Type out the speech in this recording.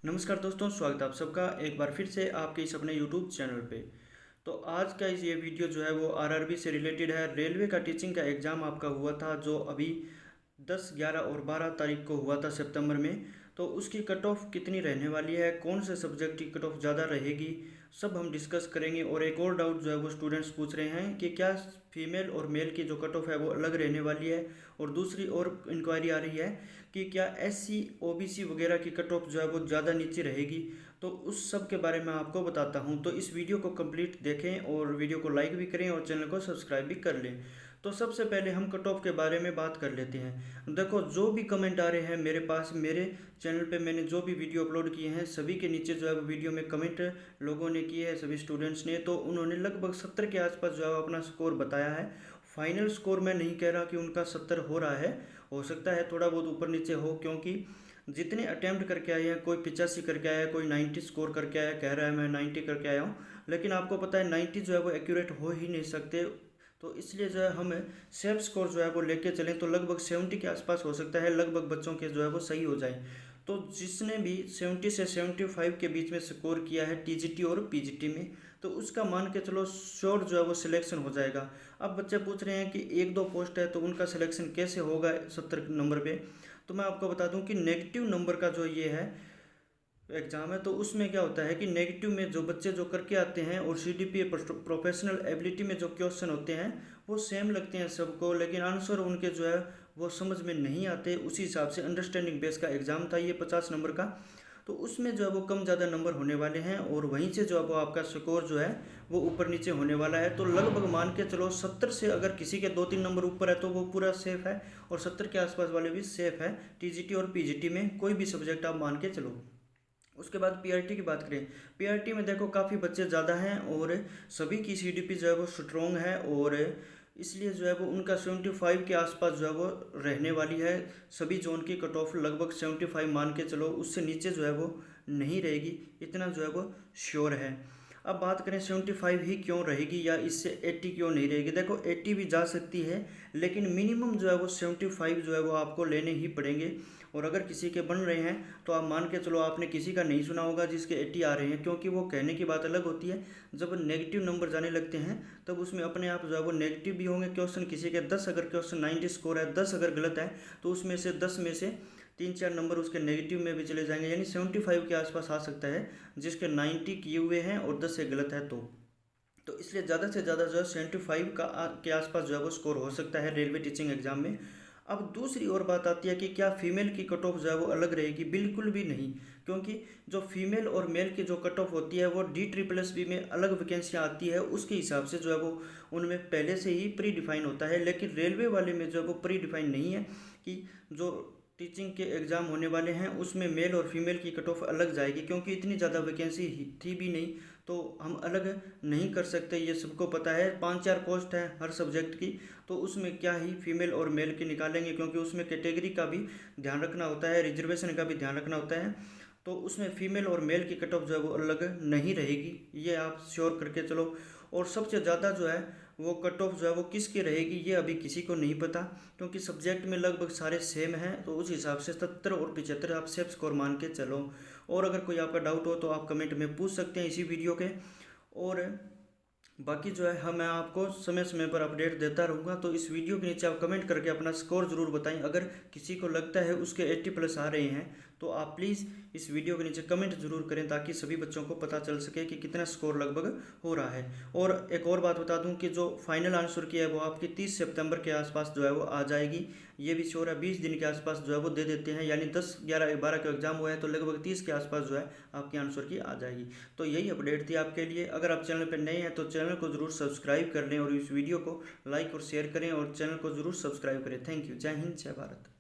नमस्कार दोस्तों, स्वागत है आप सबका एक बार फिर से आपके इस अपने यूट्यूब चैनल पे। तो आज का ये वीडियो जो है वो आरआरबी से रिलेटेड है। रेलवे का टीचिंग का एग्ज़ाम आपका हुआ था जो अभी 10, 11 और 12 तारीख को हुआ था सितंबर में। तो उसकी कट ऑफ कितनी रहने वाली है, कौन से सब्जेक्ट की कट ऑफ ज़्यादा रहेगी, सब हम डिस्कस करेंगे। और एक और डाउट जो है वो स्टूडेंट्स पूछ रहे हैं कि क्या फीमेल और मेल की जो कट ऑफ है वो अलग रहने वाली है। और दूसरी और इंक्वायरी आ रही है कि क्या एससी ओबीसी वगैरह की कट ऑफ जो है वो ज़्यादा नीचे रहेगी। तो उस सब के बारे में आपको बताता हूँ। तो इस वीडियो को कंप्लीट देखें और वीडियो को लाइक भी करें और चैनल को सब्सक्राइब भी कर लें। तो सबसे पहले हम कट ऑफ के बारे में बात कर लेते हैं। देखो, जो भी कमेंट आ रहे हैं मेरे पास, मेरे चैनल पे मैंने जो भी वीडियो अपलोड किए हैं सभी के नीचे जो है वो वीडियो में कमेंट लोगों ने किए हैं, सभी स्टूडेंट्स ने। तो उन्होंने लगभग 70 के आसपास जो है अपना स्कोर बताया है। फाइनल स्कोर मैं नहीं कह रहा कि उनका 70 हो रहा है, हो सकता है थोड़ा बहुत ऊपर नीचे हो, क्योंकि जितने अटैम्प्ट करके आए हैं, कोई 85 करके आया है, कोई 90 स्कोर करके आया, कह रहा है मैं 90 करके आया हूँ। लेकिन आपको पता है 90 जो है वो एक्यूरेट हो ही नहीं सकते। तो इसलिए जो है हम सेफ स्कोर जो है वो लेके चलें तो लगभग 70 के आसपास हो सकता है, लगभग बच्चों के जो है वो सही हो जाए। तो जिसने भी 70 से 75 के बीच में स्कोर किया है टीजीटी और पीजीटी में, तो उसका मान के चलो श्योर जो है वो सिलेक्शन हो जाएगा। अब बच्चे पूछ रहे हैं कि एक दो पोस्ट है तो उनका सिलेक्शन कैसे होगा 70 नंबर पे। तो मैं आपको बता दूं कि नेगेटिव नंबर का जो ये है एग्ज़ाम है, तो उसमें क्या होता है कि नेगेटिव में जो बच्चे जो करके आते हैं और सीडीपीए प्रोफेशनल एबिलिटी में जो क्वेश्चन होते हैं वो सेम लगते हैं सबको, लेकिन आंसर उनके जो है वो समझ में नहीं आते। उसी हिसाब से अंडरस्टैंडिंग बेस का एग्ज़ाम था ये 50 नंबर का। तो उसमें जो है वो कम ज़्यादा नंबर होने वाले हैं और वहीं से जो है वो आपका स्कोर जो है वो ऊपर नीचे होने वाला है। तो लगभग मान के चलो 70 से अगर किसी के 2-3 नंबर ऊपर है तो वो पूरा सेफ है, और 70 के आसपास वाले भी सेफ है। टीजीटी और पीजीटी में कोई भी सब्जेक्ट आप मान के चलो। उसके बाद पीआरटी की बात करें, पीआरटी में देखो काफ़ी बच्चे ज़्यादा हैं और सभी की सीडीपी जो है वो स्ट्रॉन्ग है, और इसलिए जो है वो उनका 75 के आसपास जो है वो रहने वाली है। सभी जोन की कट ऑफ लगभग 75 मान के चलो, उससे नीचे जो है वो नहीं रहेगी, इतना जो है वो श्योर है। अब बात करें 75 ही क्यों रहेगी या इससे 80 क्यों नहीं रहेगी। देखो 80 भी जा सकती है, लेकिन मिनिमम जो है वो 75 जो है वो आपको लेने ही पड़ेंगे। और अगर किसी के बन रहे हैं तो आप मान के चलो आपने किसी का नहीं सुना होगा जिसके 80 आ रहे हैं, क्योंकि वो कहने की बात अलग होती है, जब नेगेटिव नंबर जाने लगते हैं तब उसमें अपने आप जो है वो नेगेटिव भी होंगे क्वेश्चन। किसी के 10 अगर क्वेश्चन 90 स्कोर है, 10 अगर गलत है तो उसमें से 10 में से 3-4 नंबर उसके नेगेटिव में भी चले जाएंगे, यानी 75 के आसपास आ सकता है जिसके 90 किए हुए हैं और 10 से गलत है। तो इसलिए ज़्यादा से ज़्यादा जो है 75 के आसपास जो है वो स्कोर हो सकता है रेलवे टीचिंग एग्जाम में। अब दूसरी और बात आती है कि क्या फीमेल की कट ऑफ जो है वो अलग रहेगी। बिल्कुल भी नहीं, क्योंकि जो फीमेल और मेल की जो कट ऑफ होती है वो DSSS में अलग वैकेंसियाँ आती है, उसके हिसाब से जो है वो उनमें पहले से ही प्री डिफाइन होता है। लेकिन रेलवे वाले में जो है वो प्री डिफाइन नहीं है कि जो टीचिंग के एग्ज़ाम होने वाले हैं उसमें मेल और फीमेल की कट ऑफ अलग जाएगी, क्योंकि इतनी ज़्यादा वैकेंसी थी भी नहीं तो हम अलग नहीं कर सकते, ये सबको पता है। 5-4 पोस्ट है हर सब्जेक्ट की, तो उसमें क्या ही फीमेल और मेल की निकालेंगे, क्योंकि उसमें कैटेगरी का भी ध्यान रखना होता है, रिजर्वेशन का भी ध्यान रखना होता है। तो उसमें फीमेल और मेल की कट ऑफ जो है वो अलग नहीं रहेगी, ये आप श्योर करके चलो। और सबसे ज़्यादा जो है वो कट ऑफ जो है वो किसकी रहेगी ये अभी किसी को नहीं पता, क्योंकि सब्जेक्ट में लगभग सारे सेम हैं। तो उस हिसाब से 70 और 75 आप सेफ स्कोर मान के चलो। और अगर कोई आपका डाउट हो तो आप कमेंट में पूछ सकते हैं इसी वीडियो के। और बाकी जो है मैं आपको समय समय पर अपडेट देता रहूँगा। तो इस वीडियो के नीचे आप कमेंट करके अपना स्कोर ज़रूर बताएं। अगर किसी को लगता है उसके 80+ आ रहे हैं तो आप प्लीज़ इस वीडियो के नीचे कमेंट ज़रूर करें, ताकि सभी बच्चों को पता चल सके कि कितना स्कोर लगभग हो रहा है। और एक और बात बता दूं कि जो फाइनल आंसर की है वो आपकी 30 सितंबर के आसपास जो है वो आ जाएगी, ये भी श्योर है। 20 दिन के आसपास जो है वो दे देते हैं, यानी 10, 11, 12 का एग्जाम हुआ है तो लगभग 30 के आसपास जो है आपकी आंसर की आ जाएगी। तो यही अपडेट थी आपके लिए। अगर आप चैनल पर नए हैं तो चैनल को ज़रूर सब्सक्राइब कर लें और इस वीडियो को लाइक और शेयर करें और चैनल को ज़रूर सब्सक्राइब करें। Thank you. जय हिंद, जय भारत।